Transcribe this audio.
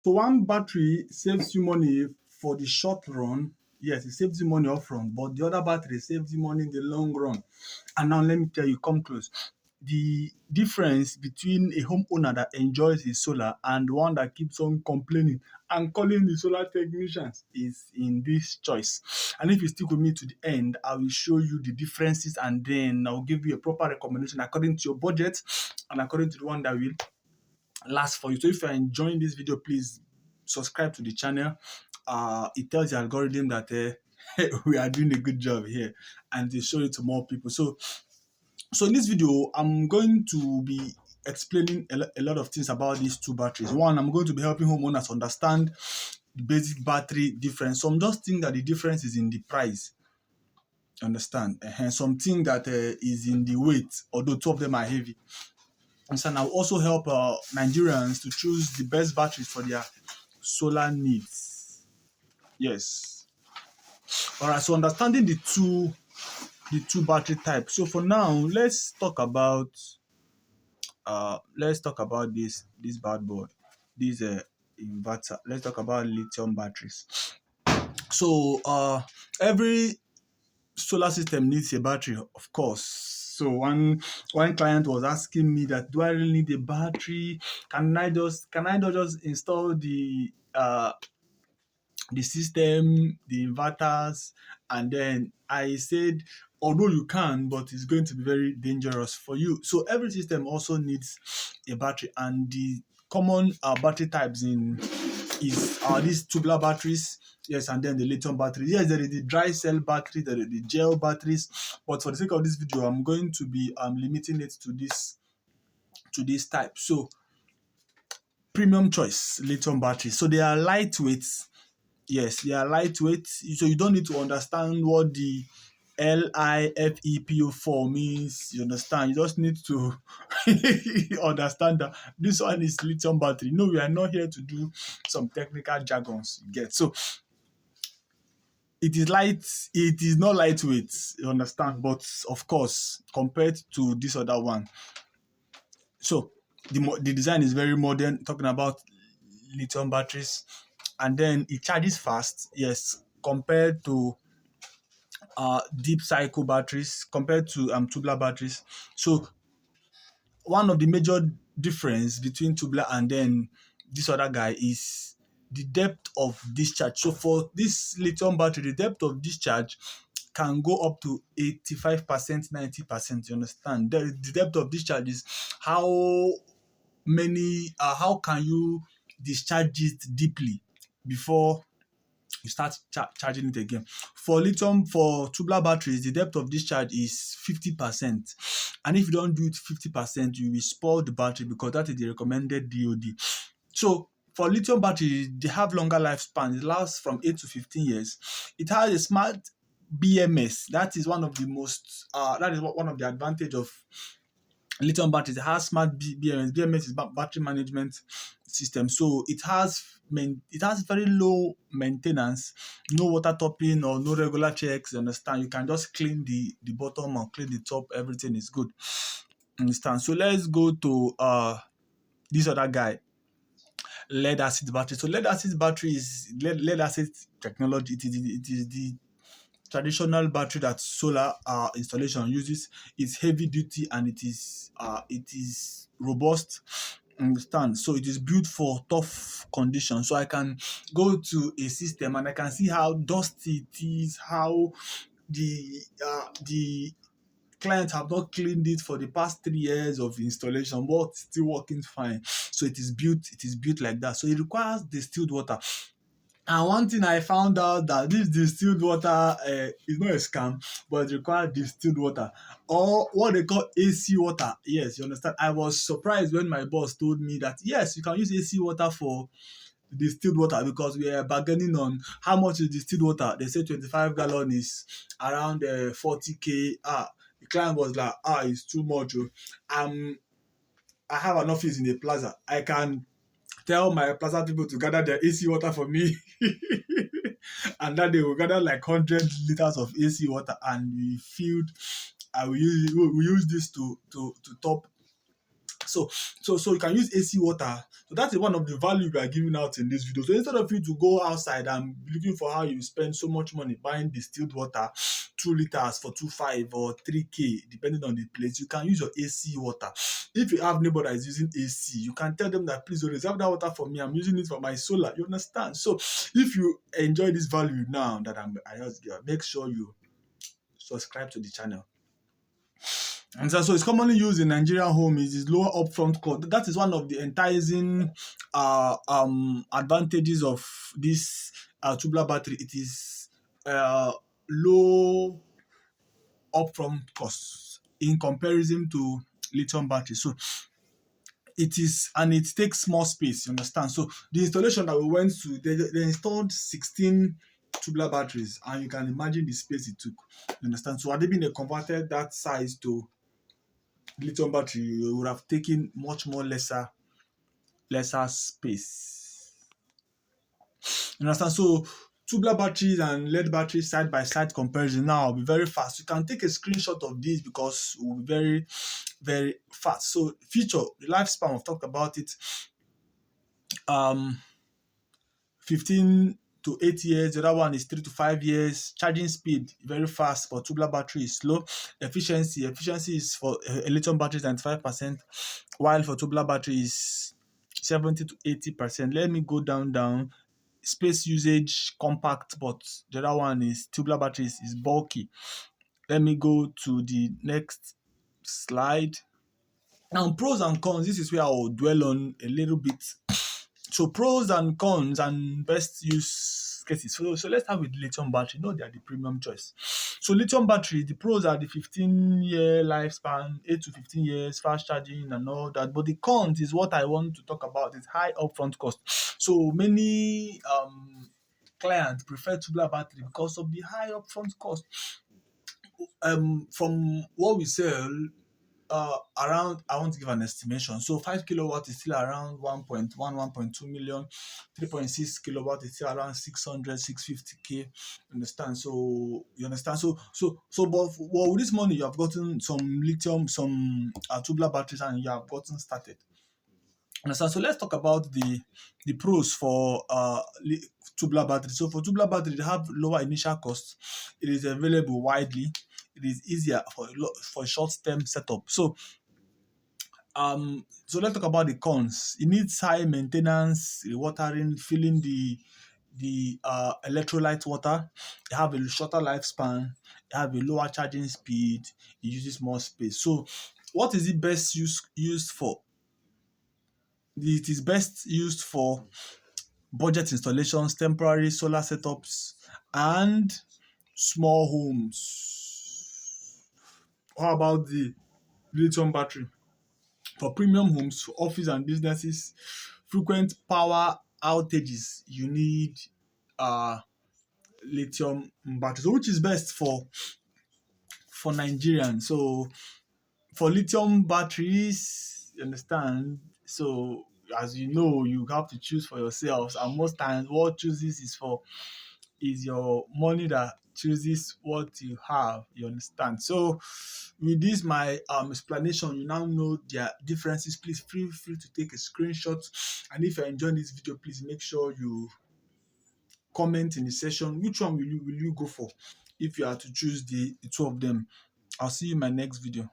So one battery saves you money for the short run. Yes, it saves you money upfront, but the other battery saves you money in the long run. And now let me tell you, come close. The difference between a homeowner that enjoys his solar and one that keeps on complaining and calling the solar technicians is in this choice. And if you stick with me to the end, I will show you the differences and then I'll give you a proper recommendation according to your budget and according to the one that will last for you. So if you're enjoying this video, please subscribe to the channel. It tells the algorithm that we are doing a good job here and they show it to more people. So in this video, I'm going to be explaining a lot of things about these two batteries. One, I'm going to be helping homeowners understand the basic battery difference. Some just think that the difference is in the price. Understand? Something that is in the weight, although two of them are heavy. And so I'll also help Nigerians to choose the best batteries for their solar needs. Yes. All right. So understanding the two battery types. So for now, let's talk about this bad boy, this inverter. Let's talk about lithium batteries. So every solar system needs a battery, of course. So one client was asking me that, do I really need a battery? Can I not just install the system, the inverters, and then I said, although you can, but it's going to be very dangerous for you. So every system also needs a battery, and the common battery types in is these tubular batteries, yes, and then the lithium battery. Yes, there is the dry cell battery, there is the gel batteries, but for the sake of this video, I'm going to be limiting it to this type. So premium choice lithium batteries. So they are lightweight. Yes, they are lightweight. So you don't need to understand what the LIFEPO4 means. You understand? You just need to understand that this one is lithium battery. No, we are not here to do some technical jargons. You get? So it is light. It is not lightweight. You understand? But of course, compared to this other one, so the design is very modern. Talking about lithium batteries, and then it charges fast. Yes, compared to deep cycle batteries, compared to tubular batteries. So one of the major difference between tubular and then this other guy is the depth of discharge. So for this lithium battery, the depth of discharge can go up to 85%, 90%. You understand? The depth of discharge is how how can you discharge it deeply before you start charging it again. For tubular batteries, the depth of discharge is 50%. And if you don't do it 50%, you will spoil the battery because that is the recommended DOD. So for lithium batteries, they have longer lifespan. It lasts from 8 to 15 years. It has a smart BMS. That is one of the one of the advantage of lithium batteries. It has smart BMS. BMS is battery management system. So it has very low maintenance, no water topping or no regular checks. You understand? You can just clean the bottom or clean the top. Everything is good. Understand? So let's go to this other guy, lead acid battery. So lead acid battery is lead acid technology. It is the traditional battery that solar installation uses. It's heavy duty and it is robust. Understand? So it is built for tough conditions. So I can go to a system and I can see how dusty it is, how the clients have not cleaned it for the past 3 years of installation, but it's still working fine. So it is built like that. So it requires distilled water. And one thing I found out that this distilled water is not a scam, but it requires distilled water or what they call AC water. Yes, you understand. I was surprised when my boss told me that yes, you can use AC water for distilled water because we are bargaining on how much is distilled water. They say 25 gallon is around 40K. The client was like, it's too much. Oh. I have an office in a plaza. I can tell my plaza people to gather their AC water for me. And that they will gather like 100 liters of AC water and we use this to top So you can use AC water. So that is one of the value we are giving out in this video. So instead of you to go outside and looking for how you spend so much money buying distilled water, 2 liters for 2.5 or 3K, depending on the place, you can use your AC water. If you have neighbor that is using AC, you can tell them that please reserve that water for me. I'm using it for my solar. You understand? So if you enjoy this value now that I just give, make sure you subscribe to the channel. And so it's commonly used in Nigerian home is lower upfront cost. That is one of the enticing advantages of this tubular battery. It is low upfront costs in comparison to lithium battery. So it takes small space, you understand? So the installation that we went to, they installed 16 tubular batteries, and you can imagine the space it took, you understand? So had they been converted that size to lithium battery, you would have taken much more lesser space. You understand? So tubular batteries and lead batteries side by side comparison now will be very fast. You can take a screenshot of this because it will be very, very fast. So feature, the lifespan, we've talked about it. 15 to 8 years. The other one is 3 to 5 years. Charging speed very fast for tubular battery is slow. Efficiency is for a lithium battery 95%, while for tubular battery is 70 to 80%. Let me go down. Space usage compact, but the other one is tubular batteries is bulky. Let me go to the next slide. Now, pros and cons. This is where I will dwell on a little bit. So pros and cons and best use cases. So let's start with lithium battery. No, they are the premium choice. So lithium battery, the pros are the 15-year lifespan, 8 to 15 years, fast charging and all that. But the cons is what I want to talk about. It's high upfront cost. So many clients prefer tubular battery because of the high upfront cost. From what we sell, around, I want to give an estimation. So 5 kilowatt is still around 1.1, 1.2 million. 3.6 kilowatt is still around 600, 650K. Understand? So you understand? But with this money, you have gotten some lithium, some tubular batteries, and you have gotten started. Understand? So let's talk about the pros for tubular battery. So for tubular battery, they have lower initial costs. It is available widely. It is easier for short-term setup. So let's talk about the cons. It needs high maintenance, watering, filling the electrolyte water. They have a shorter lifespan. They have a lower charging speed. It uses more space. So what is it best used for? It is best used for budget installations, temporary solar setups, and small homes. How about the lithium battery? For premium homes, for office and businesses, frequent power outages, you need lithium battery. So which is best for Nigerians? So for lithium batteries, you understand? So as you know, you have to choose for yourselves, and most times what chooses is your money that chooses what you have. You understand? So with this my explanation, you now know their differences. Please feel free to take a screenshot, and if you're enjoying this video, please make sure you comment in the section which one will you go for if you are to choose the two of them. I'll see you in my next video.